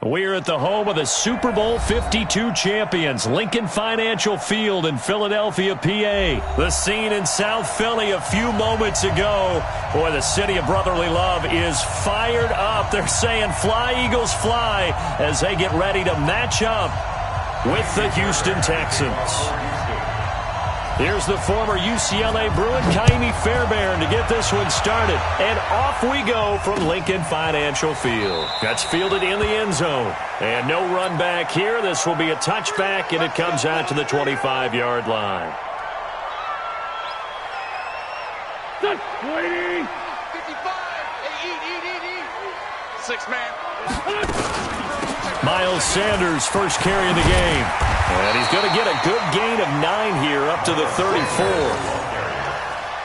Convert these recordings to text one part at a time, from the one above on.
We're at the home of the Super Bowl 52 champions, Lincoln Financial Field in Philadelphia, PA. The scene in South Philly a few moments ago. Boy, the city of brotherly love is fired up. They're saying, "Fly, Eagles, fly," as they get ready to match up with the Houston Texans. Here's the former UCLA Bruin, Kaimi Fairbairn, to get this one started. And off we go from Lincoln Financial Field. That's fielded in the end zone. And no run back here. This will be a touchback, and it comes out to the 25-yard line. Good. 55. Hey, eat. 6 man. Miles Sanders, first carry of the game. And he's going to get a good gain of 9 here, up to the 34.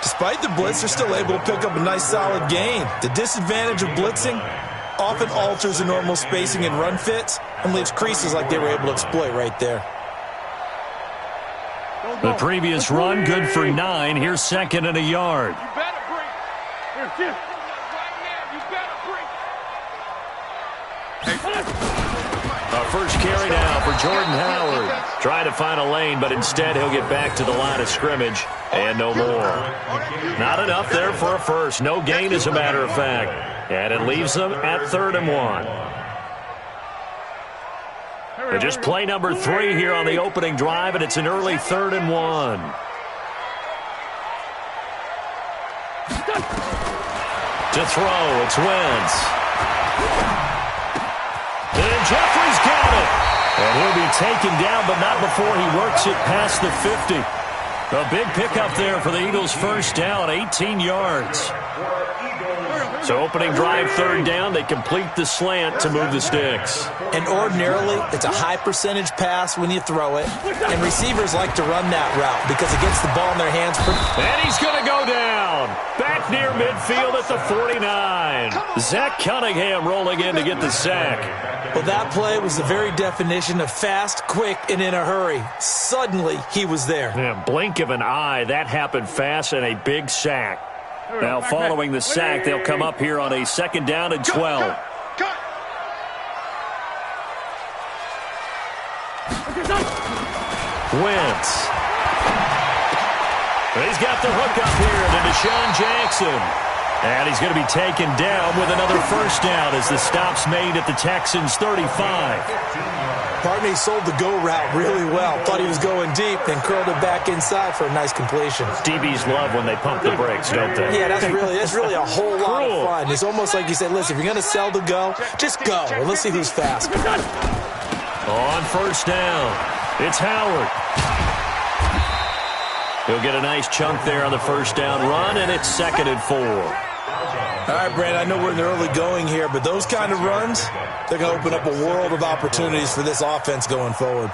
Despite the blitz, they're still able to pick up a nice solid gain. The disadvantage of blitzing often alters the normal spacing and run fits and leaves creases like they were able to exploit right there. The previous run, good for 9. Here's second and a yard. You better break. Here. Right now, you better break. A first carry now for Jordan Howard. Trying to find a lane, but instead he'll get back to the line of scrimmage. And no more. Not enough there for a first. No gain, as a matter of fact. And it leaves them at 3rd and 1. And just play number 3 here on the opening drive, and it's an early 3rd and 1. To throw, it's Wentz. And Jeffrey's got it. And he'll be taken down, but not before he works it past the 50. A big pickup there for the Eagles' first down, 18 yards. So opening drive, 3rd down. They complete the slant to move the sticks. And ordinarily, it's a high percentage pass when you throw it. And receivers like to run that route because it gets the ball in their hands. And he's going to go down. Back near midfield at the 49. Zach Cunningham rolling in to get the sack. Well, that play was the very definition of fast, quick, and in a hurry. Suddenly, he was there. Yeah, blink of an eye, that happened fast, and a big sack. Now, following the sack, they'll come up here on a 2nd down and 12. Wentz. He's got the hook up here to Deshaun Jackson. And he's going to be taken down with another first down as the stop's made at the Texans' 35. Partner, he sold the go route really well. Thought he was going deep, then curled it back inside for a nice completion. DBs love when they pump the brakes, don't they? Yeah, that's really a whole lot of fun. It's almost like you said, listen, if you're going to sell the go, just go. And let's see who's fast. On first down, it's Howard. He'll get a nice chunk there on the first down run, and it's 2nd and 4. All right, Brad, I know we're in the early going here, but those kind of runs, they're going to open up a world of opportunities for this offense going forward.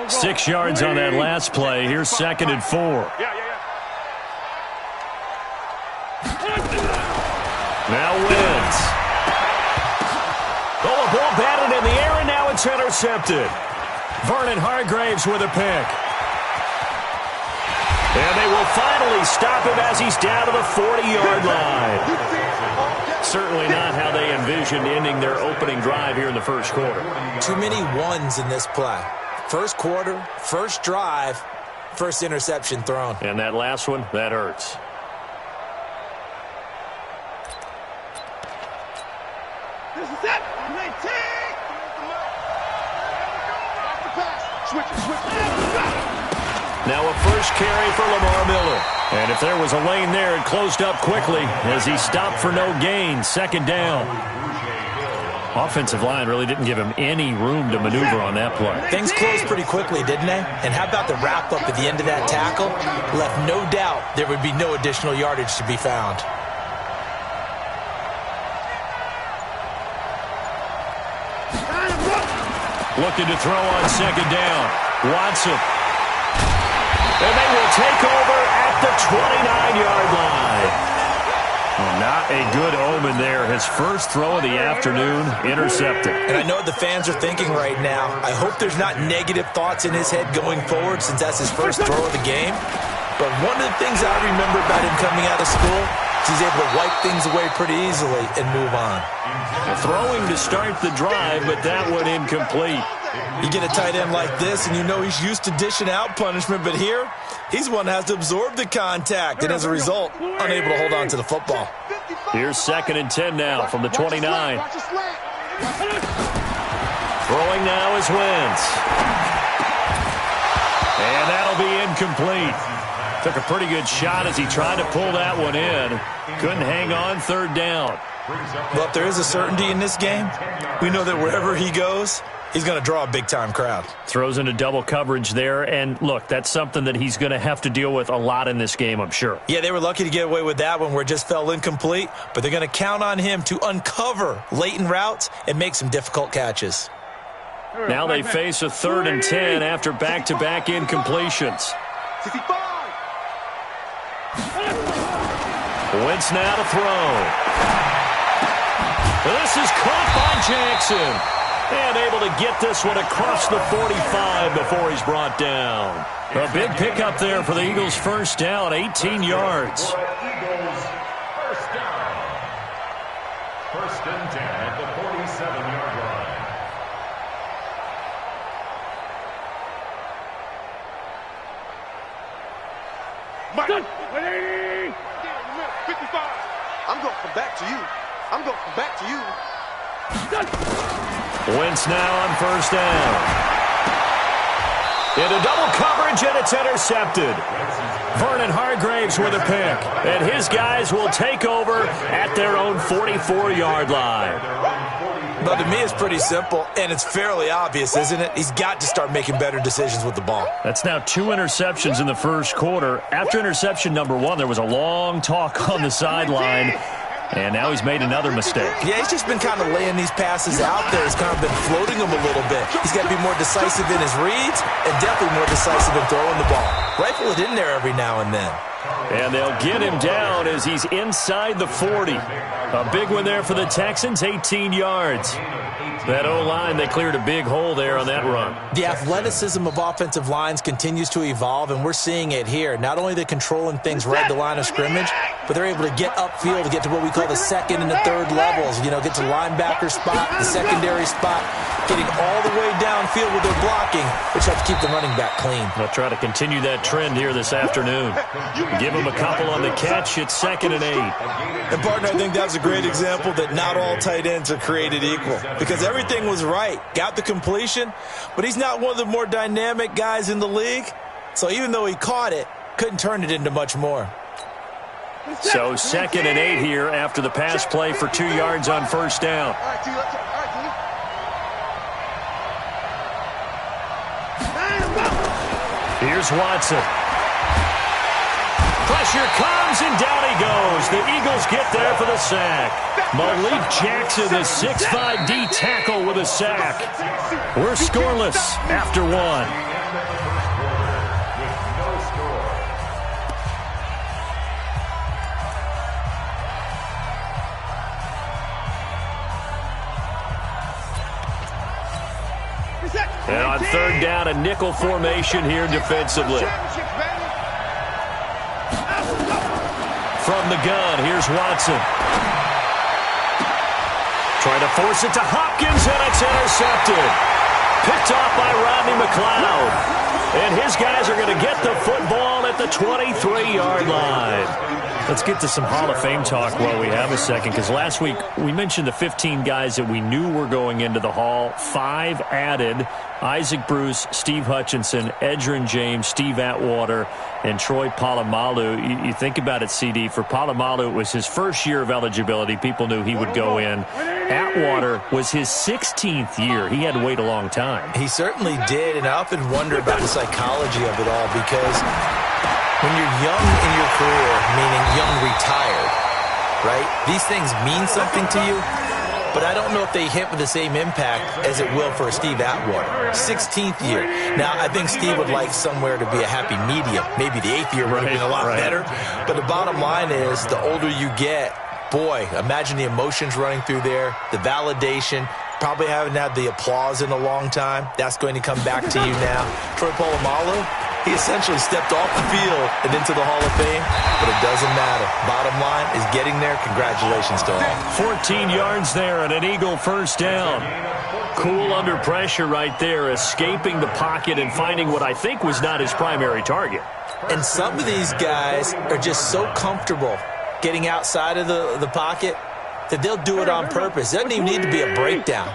Six yards on that last play. Here's 2nd and 4. Now Wentz. Oh, a ball batted in the air, and now it's intercepted. Vernon Hargreaves with a pick. And they will finally stop him as he's down to the 40-yard line. Certainly not how they envisioned ending their opening drive here in the first quarter. Too many ones in this play. First quarter, first drive, first interception thrown. And that last one, that hurts. This is it. Now a first carry for Lamar Miller. And if there was a lane there, it closed up quickly as he stopped for no gain. 2nd down. Offensive line really didn't give him any room to maneuver on that play. Things closed pretty quickly, didn't they? And how about the wrap-up at the end of that tackle? Left no doubt there would be no additional yardage to be found. Looking to throw on 2nd down. Watson. And they will take over at the 29-yard line. Well, not a good omen there. His first throw of the afternoon intercepted. And I know what the fans are thinking right now. I hope there's not negative thoughts in his head going forward since that's his first throw of the game. But one of the things I remember about him coming out of school, He's able to wipe things away pretty easily and move on. Throwing to start the drive, but that one incomplete. You get a tight end like this, and you know he's used to dishing out punishment, but here, he's one that has to absorb the contact, and as a result, unable to hold on to the football. Here's 2nd and 10 now from the 29. Throwing now is Wentz. And that'll be incomplete. Took a pretty good shot as he tried to pull that one in. Couldn't hang on, 3rd down. Well, if there is a certainty in this game, we know that wherever he goes, he's going to draw a big-time crowd. Throws into double coverage there, and look, that's something that he's going to have to deal with a lot in this game, I'm sure. Yeah, they were lucky to get away with that one where it just fell incomplete, but they're going to count on him to uncover latent routes and make some difficult catches. Now they face a 3rd and 10 after back-to-back incompletions. Wentz now to throw. This is caught by Jackson. And able to get this one across the 45 before he's brought down. A big pickup there for the Eagles' first down, 18 yards. First down. 1st and 10 at the 47-yard line. Mike, 55. I'm going to come back to you. I'm going to come back to you. Wentz now on 1st down. Into double coverage, and it's intercepted. Vernon Hargraves with a pick. And his guys will take over at their own 44-yard line. But to me, it's pretty simple, and it's fairly obvious, isn't it? He's got to start making better decisions with the ball. That's now 2 interceptions in the first quarter. After interception number 1, there was a long talk on the sideline. And now he's made another mistake. Yeah, he's just been kind of laying these passes out there. He's kind of been floating them a little bit. He's got to be more decisive in his reads and definitely more decisive in throwing the ball. Rifle it in there every now and then. And they'll get him down as he's inside the 40. A big one there for the Texans, 18 yards. That O-line, they cleared a big hole there on that run. The athleticism of offensive lines continues to evolve, and we're seeing it here. Not only are they controlling things right at the line of scrimmage, but they're able to get upfield to get to what we call the 2nd and the 3rd levels. You know, get to linebacker spot, the secondary spot, getting all the way downfield with their blocking, which helps keep the running back clean. They'll try to continue that trend here this afternoon. Give them a couple on the catch. It's 2nd and 8. And, partner, I think that's a great example that not all tight ends are created equal, because everything was right. Got the completion, but he's not one of the more dynamic guys in the league. So even though he caught it, couldn't turn it into much more. So 2nd and 8 here after the pass play for 2 yards on 1st down. Here's Watson. Pressure comes, and down he goes. The Eagles get there for the sack. Malik Jackson, the 6'5" D tackle with a sack. We're scoreless after 1. And on 3rd down, a nickel formation here defensively. From the gun, here's Watson. Trying to force it to Hopkins, and it's intercepted. Picked off by Rodney McLeod. And his guys are going to get the football at the 23-yard line. Let's get to some Hall of Fame talk while we have a second, because last week we mentioned the 15 guys that we knew were going into the Hall. 5 added: Isaac Bruce, Steve Hutchinson, Edgerrin James, Steve Atwater, and Troy Polamalu. You think about it, CD. For Polamalu, it was his first year of eligibility. People knew he would go in. Atwater was his 16th year. He had to wait a long time. He certainly did, and I often wonder about the psychology of it all, because when you're young in your career, meaning young retired, right, these things mean something to you, but I don't know if they hit with the same impact as it will for a Steve Atwater. 16th year. Now, I think Steve would like somewhere to be a happy medium. Maybe the 8th year would have been a lot better. But the bottom line is, the older you get, boy, imagine the emotions running through there, the validation, probably haven't had the applause in a long time. That's going to come back to you now. Troy Polamalu, He essentially stepped off the field and into the Hall of Fame, but it doesn't matter. Bottom line is getting there. Congratulations to all. 14 yards there and an Eagle first down. Cool under pressure right there, escaping the pocket and finding what I think was not his primary target. And some of these guys are just so comfortable getting outside of the pocket that they'll do it on purpose. It doesn't even need to be a breakdown.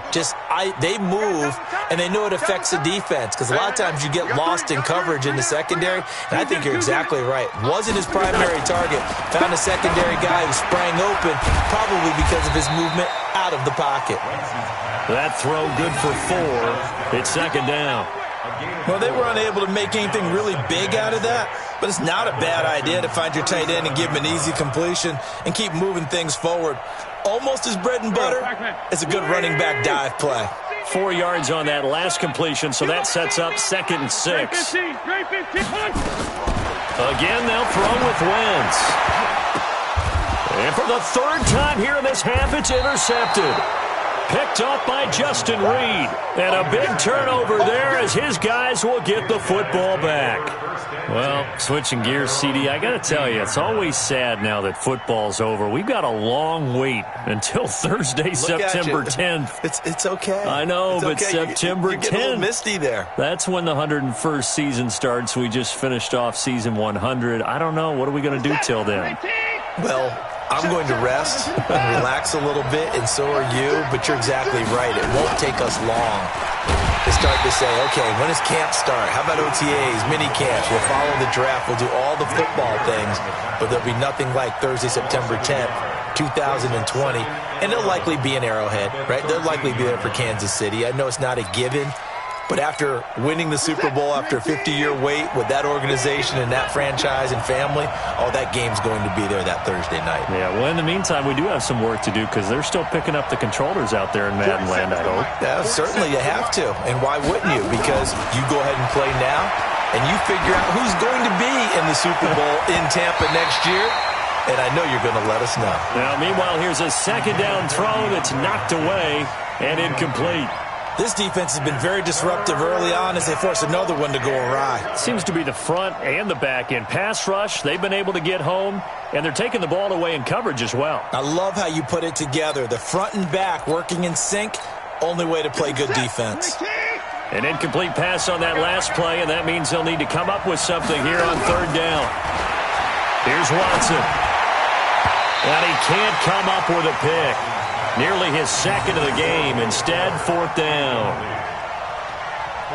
They move, and they know it affects the defense, because a lot of times you get lost in coverage in the secondary, and I think you're exactly right. Wasn't his primary target. Found a secondary guy who sprang open, probably because of his movement out of the pocket. That throw good for 4. It's second down. Well, they were unable to make anything really big out of that, but it's not a bad idea to find your tight end and give him an easy completion and keep moving things forward. Almost his bread and butter. It's a good running back dive play. 4 yards on that last completion, so that sets up 2nd and 6. Again, they'll throw with Wentz. And for the 3rd time here in this half, it's intercepted. Picked off by Justin Reed. And a big turnover there as his guys will get the football back. Well, switching gears, CD, I got to tell you, it's always sad now that football's over. We've got a long wait until Thursday, September 10th. It's okay. I know, it's but okay. September 10th. You're getting a little misty there. That's when the 101st season starts. We just finished off season 100. I don't know. What are we going to do till then? Well, I'm going to rest and relax a little bit, and so are you, but you're exactly right. It won't take us long to start to say, okay, when does camp start? How about OTAs, mini camps? We'll follow the draft. We'll do all the football things, but there'll be nothing like Thursday, September 10th, 2020, and they'll likely be in Arrowhead, right? They'll likely be there for Kansas City. I know it's not a given, but after winning the Super Bowl after a 50-year wait with that organization and that franchise and family, that game's going to be there that Thursday night. Yeah, well, in the meantime, we do have some work to do because they're still picking up the controllers out there in Madden Land, I hope. Yeah, certainly you have to. And why wouldn't you? Because you go ahead and play now, and you figure out who's going to be in the Super Bowl in Tampa next year. And I know you're going to let us know. Now, meanwhile, here's a second down throw that's knocked away and incomplete. This defense has been very disruptive early on as they force another one to go awry. Seems to be the front and the back end. Pass rush, they've been able to get home, and they're taking the ball away in coverage as well. I love how you put it together. The front and back working in sync, only way to play good defense. An incomplete pass on that last play, and that means they'll need to come up with something here on 3rd down. Here's Watson. And he can't come up with a pick. Nearly his 2nd of the game. Instead, 4th down.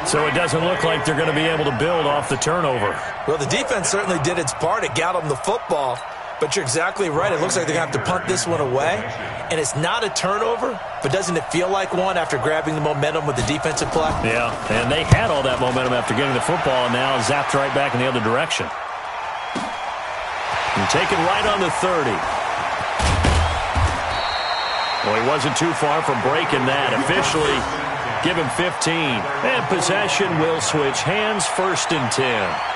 So it doesn't look like they're going to be able to build off the turnover. Well, the defense certainly did its part. It got them the football. But you're exactly right. It looks like they're going to have to punt this one away. And it's not a turnover, but doesn't it feel like one after grabbing the momentum with the defensive play? Yeah, and they had all that momentum after getting the football, and now zapped right back in the other direction. And taken right on the 30. Well, he wasn't too far from breaking that. Officially, give him 15. And possession will switch hands, 1st and 10.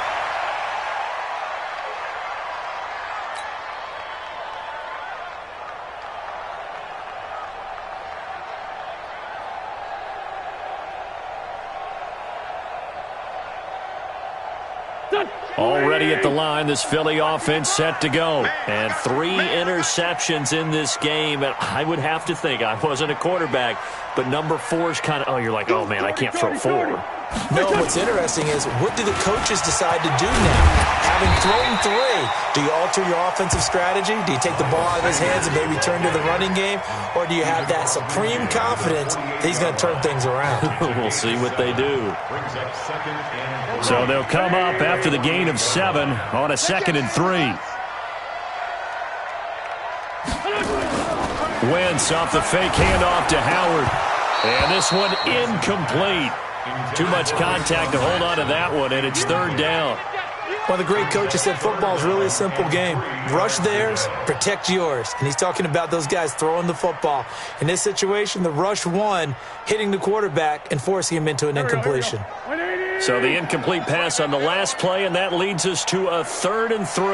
Already at the line, this Philly offense set to go. And 3 interceptions in this game. And I would have to think, I wasn't a quarterback, but number 4 is kind of, you're like, oh, man, I can't throw 4. No, what's interesting is what do the coaches decide to do now? Having thrown 3, do you alter your offensive strategy? Do you take the ball out of his hands and maybe turn to the running game? Or do you have that supreme confidence that he's going to turn things around? We'll see what they do. So they'll come up after the gain of 7 on a 2nd and 3. Wentz off the fake handoff to Howard. And this one incomplete. Too much contact to hold on to that one, and it's 3rd down. Well, the great coach has said football is really a simple game. Rush theirs, protect yours. And he's talking about those guys throwing the football. In this situation, the rush won, hitting the quarterback and forcing him into an incompletion. So the incomplete pass on the last play, and that leads us to a 3rd and 3.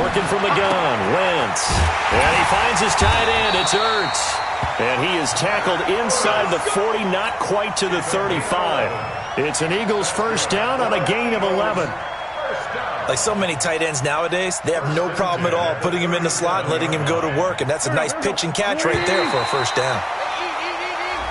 Working from the gun, Wentz. And he finds his tight end. It's Ertz. And he is tackled inside the 40, not quite to the 35. It's an Eagles first down on a gain of 11. Like so many tight ends nowadays, they have no problem at all putting him in the slot and letting him go to work, and that's a nice pitch and catch right there for a first down.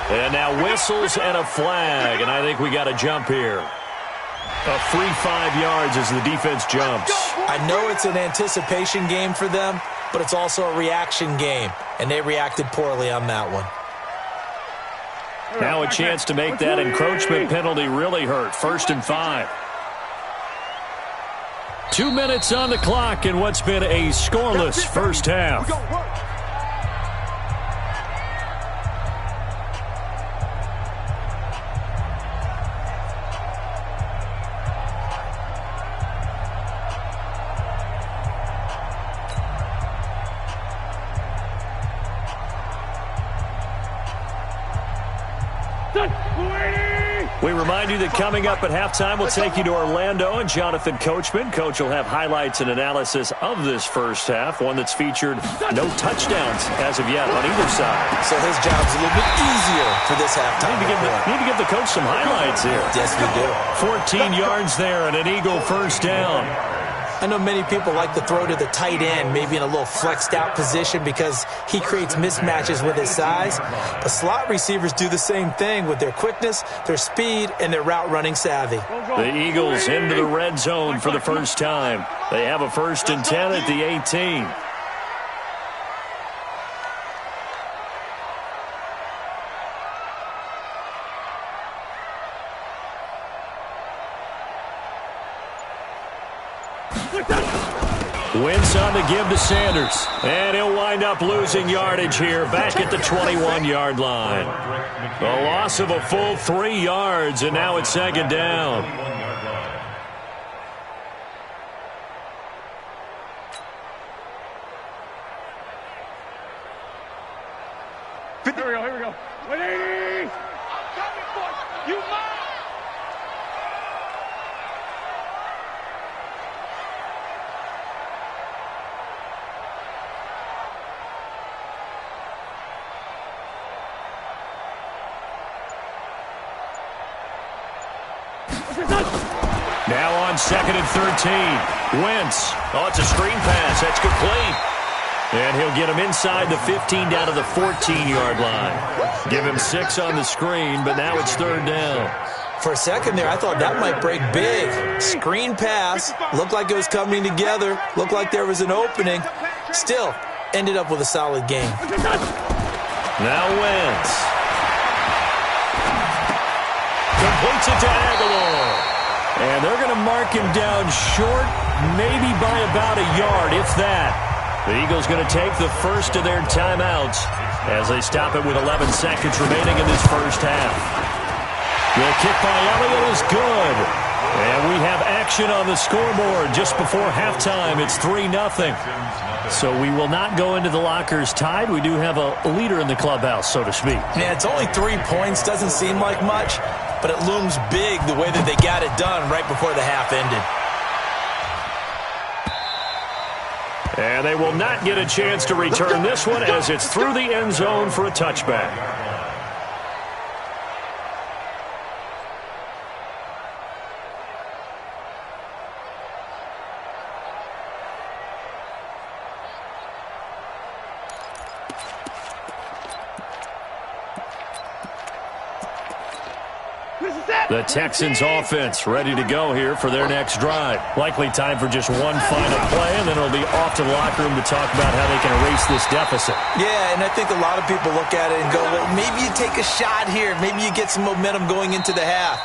And now whistles and a flag, and I think we got a jump here. A free 5 yards as the defense jumps. I know it's an anticipation game for them, but it's also a reaction game, and they reacted poorly on that one. Now a chance to make that encroachment penalty really hurt. 1st and 5. 2 minutes on the clock in what's been a scoreless first half. We remind you that coming up at halftime, we'll take you to Orlando and Jonathan Coachman. Coach will have highlights and analysis of this first half, one that's featured no touchdowns as of yet on either side. So his job's a little bit easier for this halftime. Need to give the coach some highlights here. Yes, we do. 14 yards there and an Eagle first down. I know many people like to throw to the tight end, maybe in a little flexed out position because he creates mismatches with his size. But slot receivers do the same thing with their quickness, their speed, and their route running savvy. The Eagles into the red zone for the first time. They have a 1st and 10 at the 18. Wentz on to give to Sanders. And he'll wind up losing yardage here back at the 21-yard line. A loss of a full 3 yards, and now it's 2nd down. Here we go. 180! I'm coming for you. You mine! Now on 2nd and 13. Wentz. Oh, it's a screen pass. That's complete. And he'll get him inside the 15 down to the 14-yard line. Give him 6 on the screen, but now it's 3rd down. For a second there, I thought that might break big. Screen pass. Looked like it was coming together. Looked like there was an opening. Still, ended up with a solid game. Now Wentz. Completes it to Aguilar. And they're going to mark him down short, maybe by about a yard, if that. The Eagles going to take the first of their timeouts as they stop it with 11 seconds remaining in this first half. The kick by Elliott is good. And we have action on the scoreboard just before halftime. It's 3-0. So we will not go into the lockers tied. We do have a leader in the clubhouse, so to speak. Yeah, it's only 3 points. Doesn't seem like much, but it looms big the way that they got it done right before the half ended. And they will not get a chance to return this one as it's through the end zone for a touchback. The Texans offense ready to go here for their next drive. Likely time for just one final play, and then it'll be off to the locker room to talk about how they can erase this deficit. Yeah, and I think a lot of people look at it and go, well, maybe you take a shot here. Maybe you get some momentum going into the half.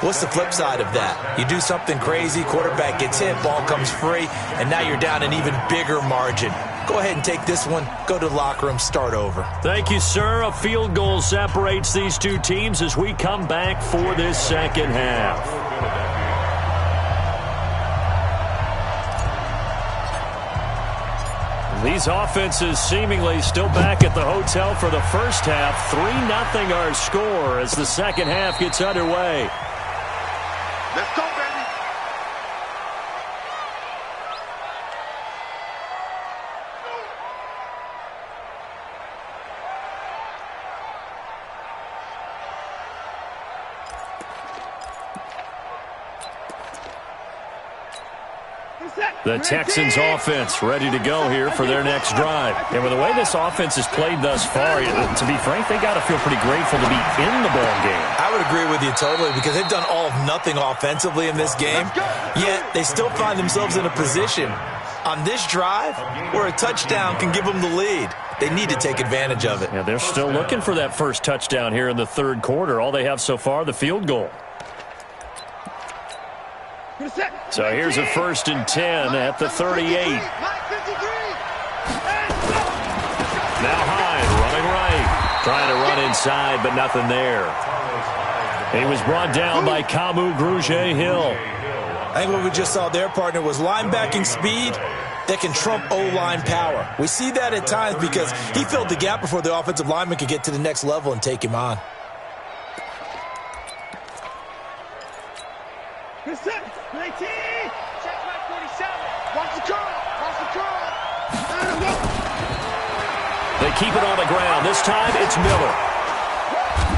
What's the flip side of that? You do something crazy, quarterback gets hit, ball comes free, and now you're down an even bigger margin. Go ahead and take this one, go to the locker room, start over. Thank you, sir. A field goal separates these two teams as we come back for this second half. These offenses seemingly still back at the hotel for the first half. 3-0 our score as the second half gets underway. Let's go, baby. The Texans offense ready to go here for their next drive. And with the way this offense has played thus far, to be frank, they got to feel pretty grateful to be in the ball game. I would agree with you totally because they've done all of nothing offensively in this game, yet they still find themselves in a position on this drive where a touchdown can give them the lead. They need to take advantage of it. Yeah, they're still looking for that first touchdown here in the third quarter. All they have so far, the field goal. So here's a 1st and 10 at the 38. Now Hyde running right. Trying to run inside, but nothing there. He was brought down by Kamu Grugier-Hill. I think what we just saw there, partner, was linebacking speed that can trump O-line power. We see that at times because he filled the gap before the offensive lineman could get to the next level and take him on. They keep it on the ground. This time it's Miller.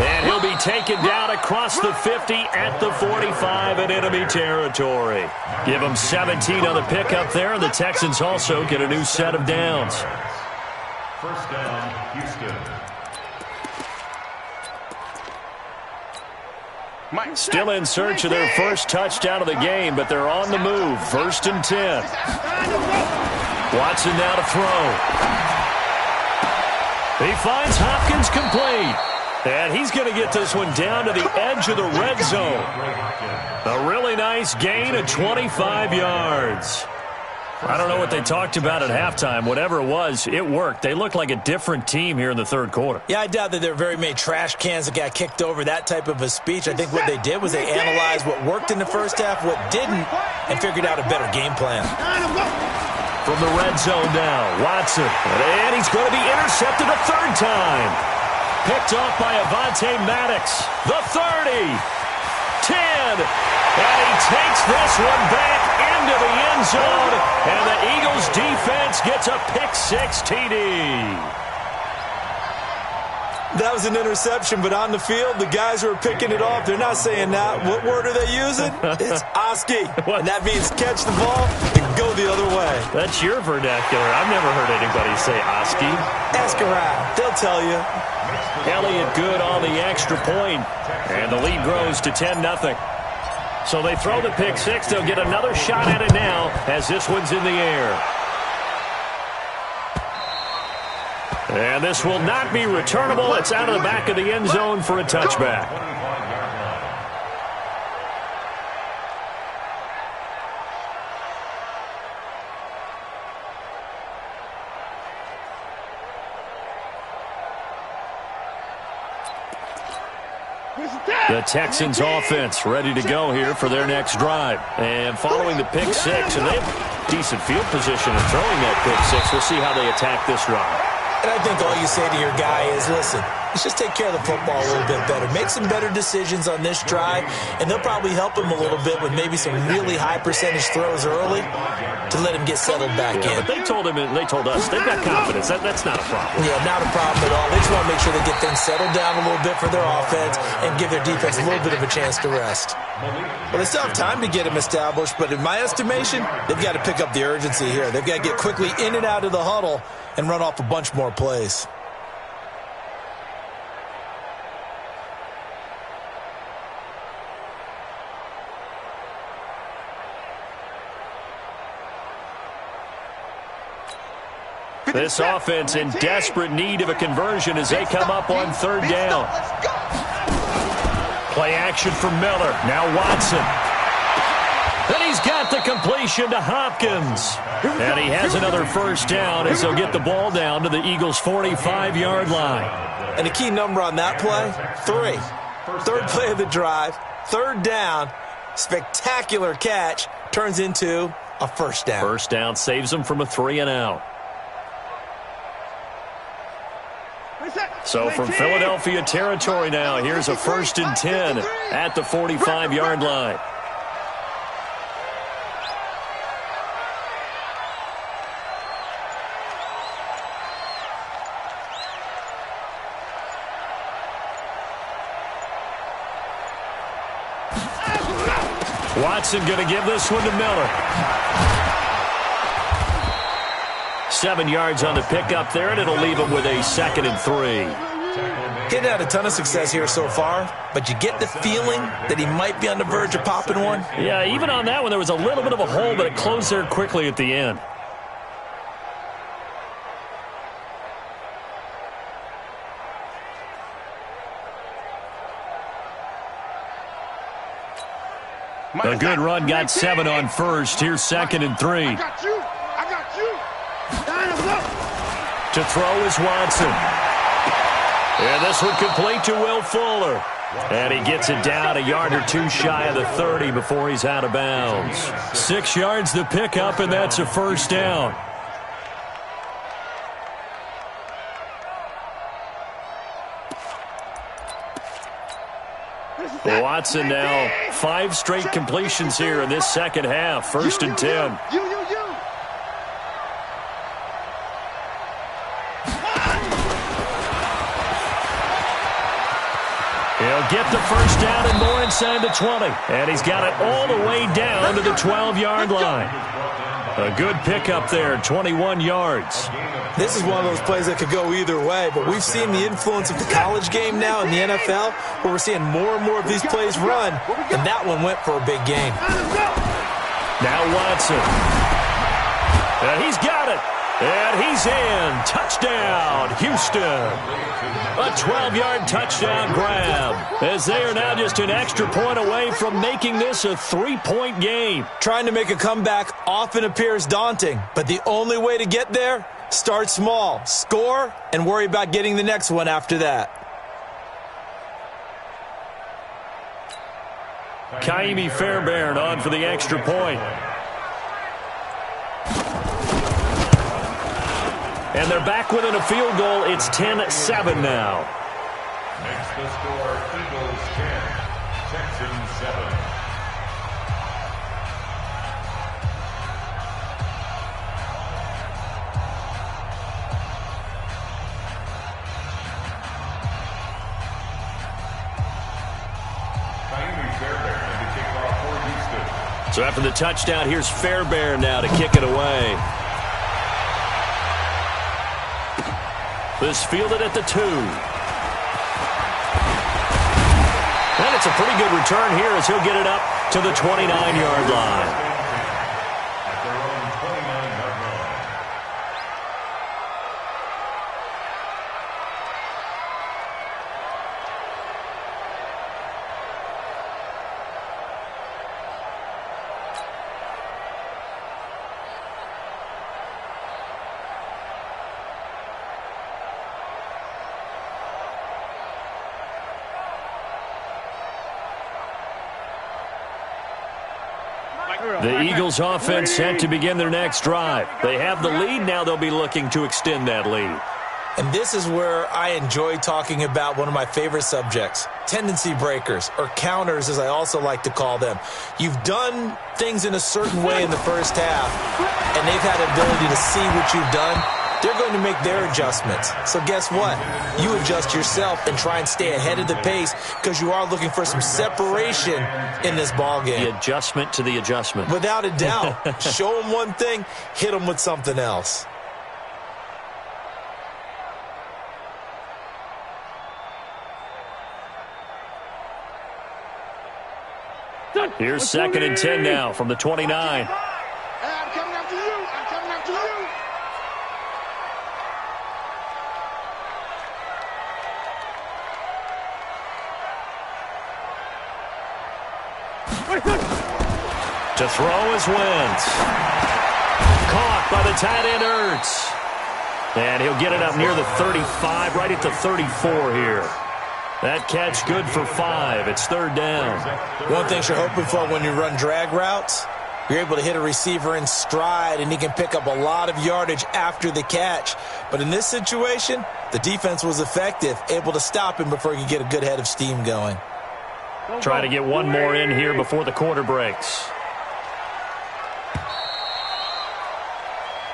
And he'll be taken down across the 50 at the 45 in enemy territory. Give them 17 on the pickup there, and the Texans also get a new set of downs. First down, Houston. Still in search of their first touchdown of the game, but they're on the move. 1st and 10. Watson now to throw. He finds Hopkins complete. And he's going to get this one down to the edge of the red zone. A really nice gain of 25 yards. I don't know what they talked about at halftime. Whatever it was, it worked. They look like a different team here in the third quarter. Yeah, I doubt that there are very many trash cans that got kicked over, that type of a speech. I think what they did was they analyzed what worked in the first half, what didn't, and figured out a better game plan. From the red zone now, Watson. And he's going to be intercepted a third time. Picked off by Avonte Maddox. The 30. 10. And he takes this one back into the end zone. And the Eagles defense gets a pick-6 TD. That was an interception, but on the field, the guys who are picking it off, they're not saying that. What word are they using? It's Oski. And that means catch the ball and go the other way. That's your vernacular. I've never heard anybody say Oski. Ask around. They'll tell you. Elliott good on the extra point. And the lead grows to 10-0. So they throw the pick-6. They'll get another shot at it now as this one's in the air. And this will not be returnable. It's out of the back of the end zone for a touchback. The Texans offense ready to go here for their next drive. And following the pick-6, and they have decent field position in throwing that pick-6. We'll see how they attack this drive. And I think all you say to your guy is, listen, let's just take care of the football a little bit better. Make some better decisions on this drive, and they'll probably help him a little bit with maybe some really high percentage throws early to let him get settled back in. But they told him, and they told us, they've got confidence. That's not a problem. Yeah, not a problem at all. They just want to make sure they get things settled down a little bit for their offense and give their defense a little bit of a chance to rest. Well, they still have time to get him established, but in my estimation, they've got to pick up the urgency here. They've got to get quickly in and out of the huddle and run off a bunch more plays. This offense in desperate need of a conversion as they come up on third down. Play action from Miller. Now Watson. And he's got the completion to Hopkins. And he has another first down as he'll get the ball down to the Eagles' 45-yard line. And a key number on that play, 3. Third play of the drive, third down, spectacular catch, turns into a first down. First down saves them from a 3-and-out. So from Philadelphia territory now, here's a 1st and 10 at the 45-yard line. Watson going to give this one to Miller. 7 yards on the pickup there, and it'll leave him with a 2nd and 3. He'd had a ton of success here so far, but you get the feeling that he might be on the verge of popping one. Yeah, even on that one, there was a little bit of a hole, but it closed there quickly at the end. A good run, got 7 on first. Here's 2nd and 3. I got you. To throw is Watson. And this one complete to Will Fuller. And he gets it down a yard or 2 shy of the 30 before he's out of bounds. 6 yards the pickup, and that's a first down. Watson now 5 straight completions here in this second half. 1st and 10. He'll get the first down and more inside the 20. And he's got it all the way down to the 12-yard line. A good pickup there, 21 yards. This is one of those plays that could go either way, but we've seen the influence of the college game now in the NFL, where we're seeing more and more of these plays run, and that one went for a big gain. Now Watson. And he's got it. And he's in. Touchdown, Houston. A 12-yard touchdown grab, as they are now just an extra point away from making this a 3-point game. Trying to make a comeback often appears daunting, but the only way to get there, start small, score, and worry about getting the next one after that. Kaimi Fairbairn on for the extra point. And they're back within a field goal. It's 10-7 now. Makes the score Eagles 10, Texans 7. So after the touchdown, here's Fairbairn now to kick it away. This fielded at the 2. And it's a pretty good return here as he'll get it up to the 29-yard line. The Eagles offense set to begin their next drive. They have the lead. Now they'll be looking to extend that lead. And this is where I enjoy talking about one of my favorite subjects, tendency breakers, or counters as I also like to call them. You've done things in a certain way in the first half, and they've had the ability to see what you've done. They're going to make their adjustments. So guess what? You adjust yourself and try and stay ahead of the pace because you are looking for some separation in this ball game. The adjustment to the adjustment. Without a doubt. Show them one thing, hit them with something else. Here's 2nd and 10 now from the 29. I'm coming after you. I'm coming after you. To throw is Wentz. Caught by the tight end Ertz. And he'll get it up near the 35, right at the 34 here. That catch good for 5. It's 3rd down. One thing you're hoping for when you run drag routes, you're able to hit a receiver in stride, and he can pick up a lot of yardage after the catch. But in this situation, the defense was effective, able to stop him before he could get a good head of steam going. Try to get one more in here before the quarter breaks.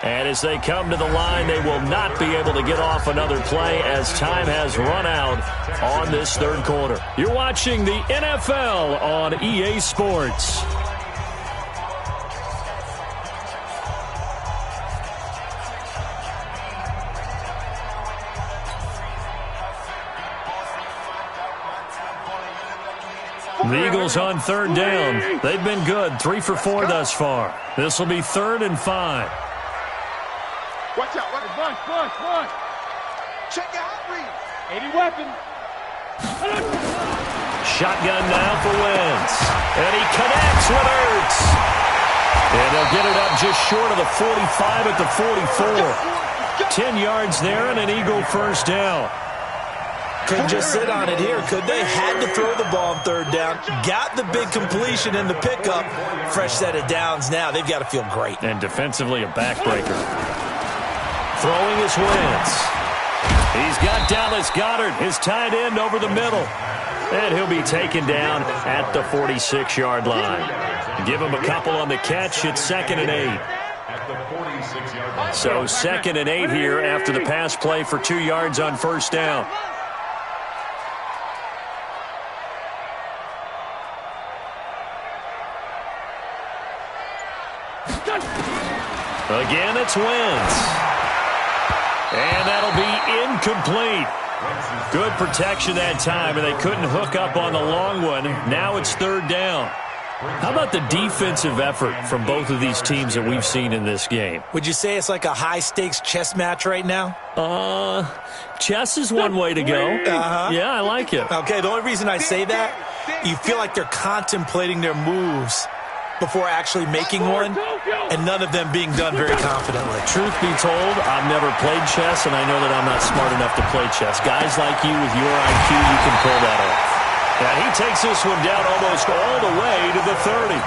And as they come to the line, they will not be able to get off another play as time has run out on this 3rd quarter. You're watching the NFL on EA Sports. The Eagles on third down. They've been good, 3 for 4 thus far. This will be 3rd and 5. Watch out. Bunch. Check out read. 80 weapons. Shotgun now for Wentz. And he connects with Ertz. And they'll get it up just short of the 45 at the 44. 10 yards there and an Eagle first down. Couldn't just sit on it here, could they? Had to throw the ball on third down. Got the big completion in the pickup. Fresh set of downs now. They've got to feel great. And defensively a backbreaker. Throwing is Wentz. He's got Dallas Goedert, his tight end, over the middle. And he'll be taken down at the 46-yard line. Give him a couple on the catch. It's 2nd and 8. So 2nd and 8 here after the pass play for 2 yards on first down. Again, it's Wentz. And that'll be incomplete. Good protection that time, and they couldn't hook up on the long one. Now it's 3rd down. How about the defensive effort from both of these teams that we've seen in this game? Would you say it's like a high-stakes chess match right now? Chess is one way to go. Yeah, I like it. Okay, the only reason I say that, you feel like they're contemplating their moves before actually making one, and none of them being done very confidently. Truth be told, I've never played chess, and I know that I'm not smart enough to play chess. Guys like you with your IQ, you can pull that off. And he takes this one down almost all the way to the 30.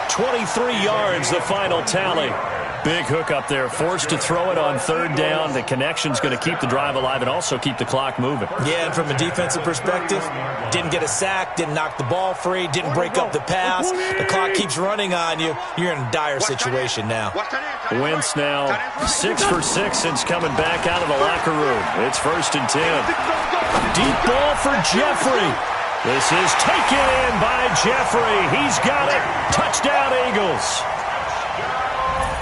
23 yards, the final tally. Big hook up there, forced to throw it on 3rd down. The connection's going to keep the drive alive and also keep the clock moving. Yeah, and from a defensive perspective, didn't get a sack, didn't knock the ball free, didn't break up the pass. The clock keeps running on you. You're in a dire situation now. Wentz now 6 for 6 since coming back out of the locker room. It's 1st and 10. Deep ball for Jeffrey. This is taken in by Jeffrey. He's got it. Touchdown, Eagles.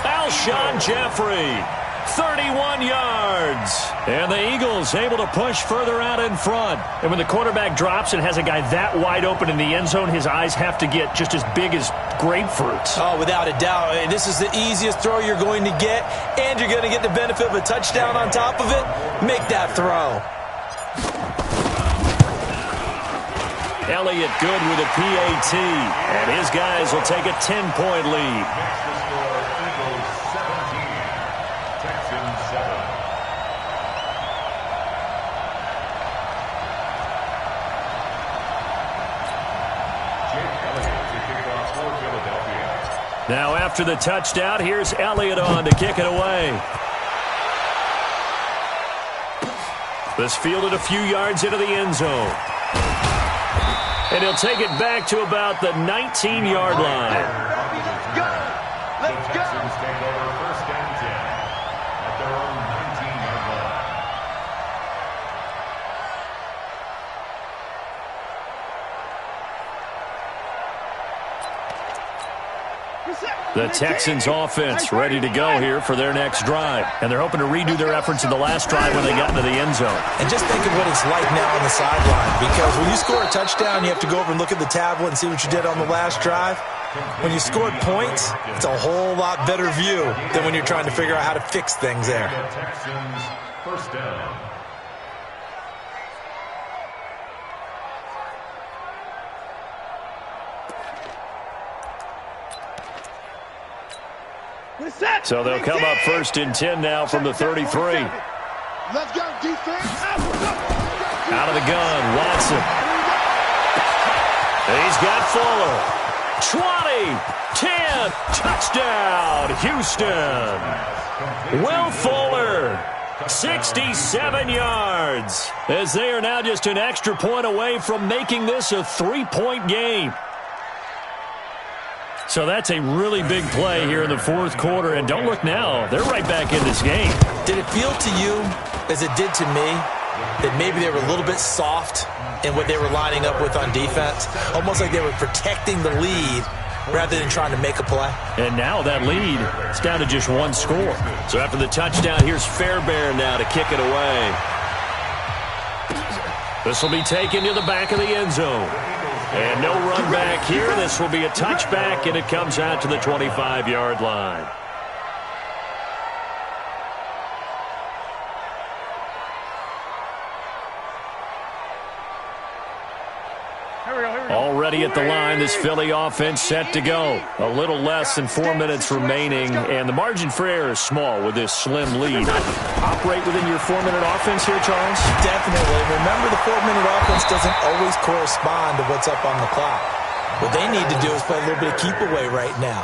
Alshon Jeffrey, 31 yards. And the Eagles able to push further out in front. And when the quarterback drops and has a guy that wide open in the end zone, his eyes have to get just as big as grapefruits. Oh, without a doubt. This is the easiest throw you're going to get, and you're going to get the benefit of a touchdown on top of it. Make that throw. Elliott good with a PAT. And his guys will take a 10-point lead. Now after the touchdown, here's Elliott on to kick it away. This fielded a few yards into the end zone. And he'll take it back to about the 19-yard line. Let's go. Let's go. Texans take over 1st and 10 at their own 19-yard line. The Texans offense ready to go here for their next drive. And they're hoping to redo their efforts in the last drive when they got into the end zone. And just think of what it's like now on the sideline. Because when you score a touchdown, you have to go over and look at the tablet and see what you did on the last drive. When you scored points, it's a whole lot better view than when you're trying to figure out how to fix things there. The Texans 1st down. So they'll come up 1st and 10 now from the 33. Let's go, defense. Out of the gun, Watson. He's got Fuller. 20, 10, touchdown, Houston. Will Fuller, 67 yards, as they are now just an extra point away from making this a 3-point game. So that's a really big play here in the 4th quarter, and don't look now, they're right back in this game. Did it feel to you, as it did to me, that maybe they were a little bit soft in what they were lining up with on defense? Almost like they were protecting the lead rather than trying to make a play. And now that lead is down to just 1 score. So after the touchdown, here's Fairbairn now to kick it away. This will be taken to the back of the end zone. And no run back here. This will be a touchback, and it comes out to the 25-yard line. Already at the line, this Philly offense set to go. A little less than 4 minutes remaining, and the margin for error is small with this slim lead. Operate within your 4-minute offense here, Charles? Definitely. Remember, the 4-minute offense doesn't always correspond to what's up on the clock. What they need to do is play a little bit of keep away right now.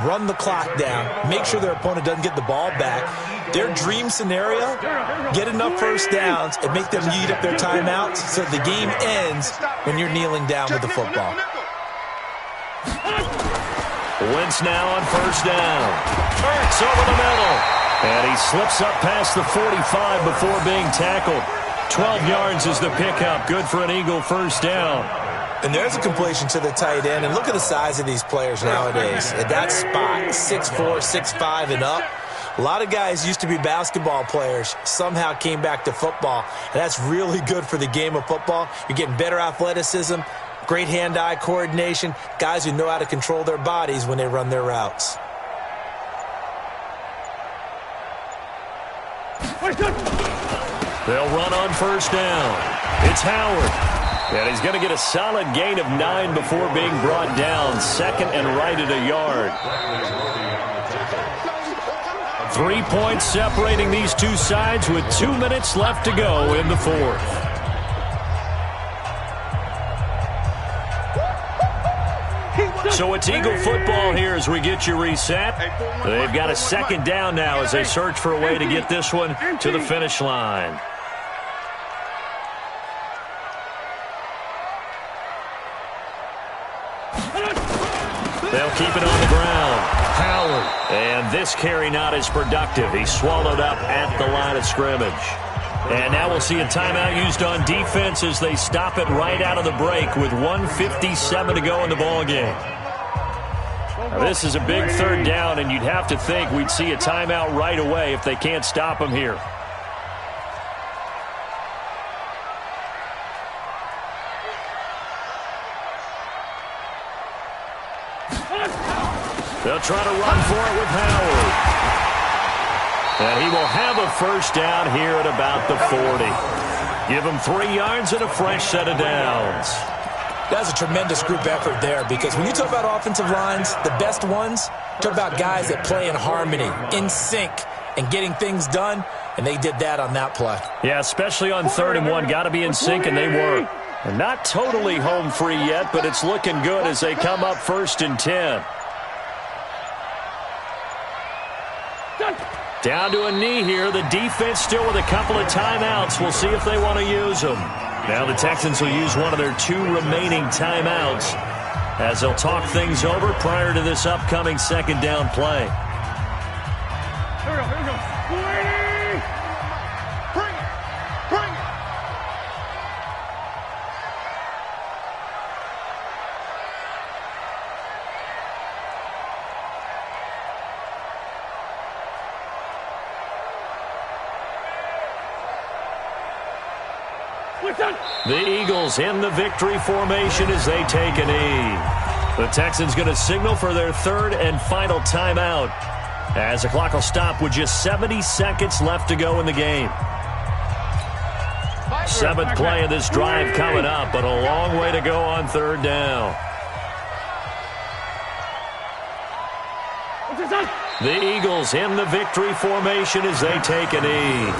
Run the clock down. Make sure their opponent doesn't get the ball back. Their dream scenario, get enough first downs and make them eat up their timeouts so the game ends when you're kneeling down with the football. Wentz now on first down. Ertz over the middle. And he slips up past the 45 before being tackled. 12 yards is the pickup. Good for an Eagle first down. And there's a completion to the tight end. And look at the size of these players nowadays. At that spot, 6'4", 6'5", and up. A lot of guys used to be basketball players, somehow came back to football. And that's really good for the game of football. You're getting better athleticism, great hand-eye coordination, guys who know how to control their bodies when they run their routes. They'll run on first down. It's Howard. And he's going to get a solid gain of 9 before being brought down. Second and right at a yard. 3 points separating these two sides with 2 minutes left to go in the fourth. So it's Eagle football here as we get you reset. They've got a second down now as they search for a way to get this one to the finish line. They'll keep it on the ground. Howard. And this carry not as productive. He's swallowed up at the line of scrimmage. And now we'll see a timeout used on defense as they stop it right out of the break with 1:57 to go in the ballgame. Now this is a big third down, and you'd have to think we'd see a timeout right away if they can't stop him here. They'll try to run for it with Howard. And he will have a first down here at about the 40. Give him 3 yards and a fresh set of downs. That's a tremendous group effort there, because when you talk about offensive lines, the best ones, talk about guys that play in harmony, in sync, and getting things done, and they did that on that play. Yeah, especially on 3rd and 1. Got to be in sync, and they were. And not totally home free yet, but it's looking good as they come up 1st and 10. Down to a knee here. The defense still with a couple of timeouts. We'll see if they want to use them. Now the Texans will use one of their 2 remaining timeouts as they'll talk things over prior to this upcoming second down play. Here we go. Bring it. The Eagles in the victory formation as they take a knee. The Texans going to signal for their 3rd and final timeout as the clock will stop with just 70 seconds left to go in the game. 7th play of this drive coming up, but a long way to go on 3rd down. The Eagles in the victory formation as they take a knee.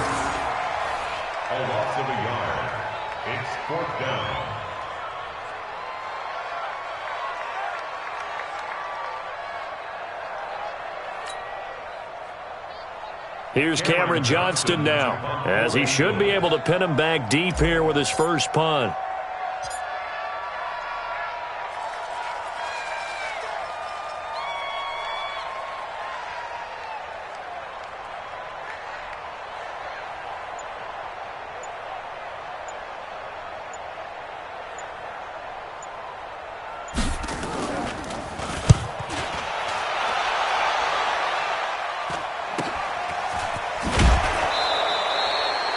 A loss of a yard. It's 4th down. Here's Cameron Johnston now, as he should be able to pin him back deep here with his first punt.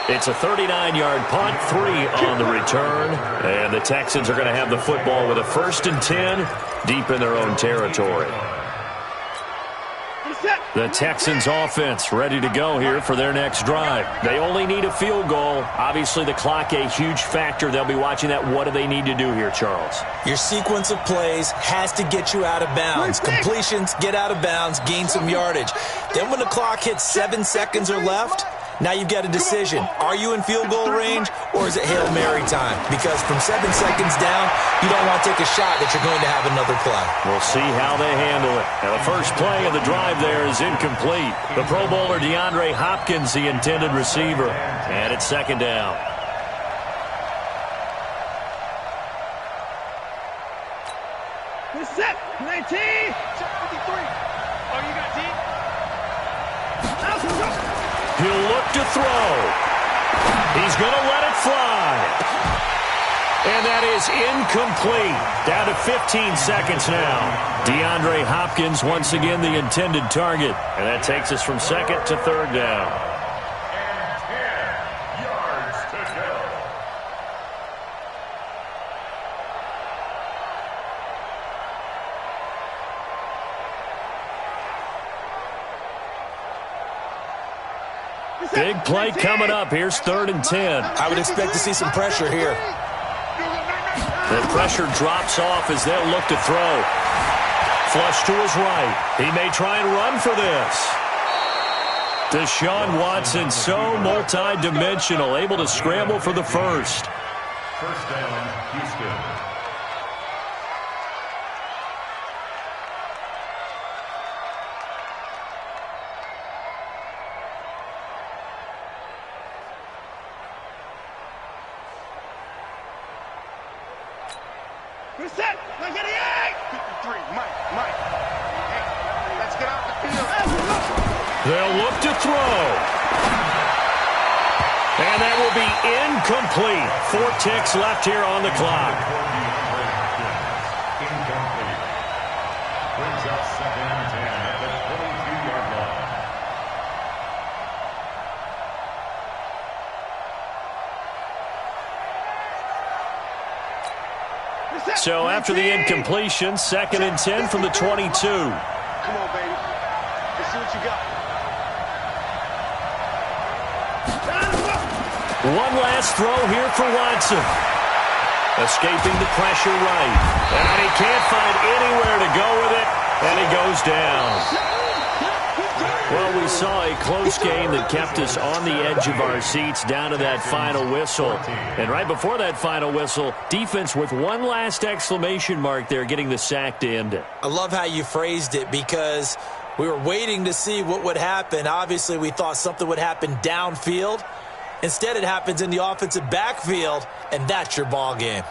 It's a 39-yard punt, 3 on the return. And the Texans are going to have the football with a 1st and 10 deep in their own territory. The Texans offense ready to go here for their next drive. They only need a field goal. Obviously, the clock a huge factor. They'll be watching that. What do they need to do here, Charles? Your sequence of plays has to get you out of bounds. Completions, get out of bounds, gain some yardage. Then when the clock hits 7 seconds or left, now you've got a decision. Are you in field goal range, or is it Hail Mary time? Because from 7 seconds down, you don't want to take a shot that you're going to have another play. We'll see how they handle it. Now, the first play of the drive there is incomplete. The Pro Bowler Rwtaka18's the intended receiver. And it's 2nd down. Set, 19. Check 53. Oh, you got deep? He'll look to throw. He's going to let it fly. And that is incomplete. Down to 15 seconds now. Rwtaka18's once again the intended target. And that takes us from 2nd to 3rd down. And 10 yards to go. Big play coming up. Here's 3rd and 10. I would expect to see some pressure here. The pressure drops off as they'll look to throw. Flush to his right. He may try and run for this. Deshaun Watson, so multi-dimensional, able to scramble for the first. 1st down, Houston. Set, 58. 53, Mike. Hey, let's get out the field. They'll look to throw. And that will be incomplete. 4 ticks left here on the clock. Incomplete. Brings up 2nd and 10 at the 22-yard line. So after the incompletion, 2nd and 10 from the 22. Come on, baby. Let's see what you got. One last throw here for Watson. Escaping the pressure right. And he can't find anywhere to go with it. And he goes down. Well, we saw a close game that kept us on the edge of our seats down to that final whistle. And right before that final whistle, defense with one last exclamation mark there, getting the sack to end it. I love how you phrased it because we were waiting to see what would happen. Obviously, we thought something would happen downfield. Instead, it happens in the offensive backfield, and that's your ball game.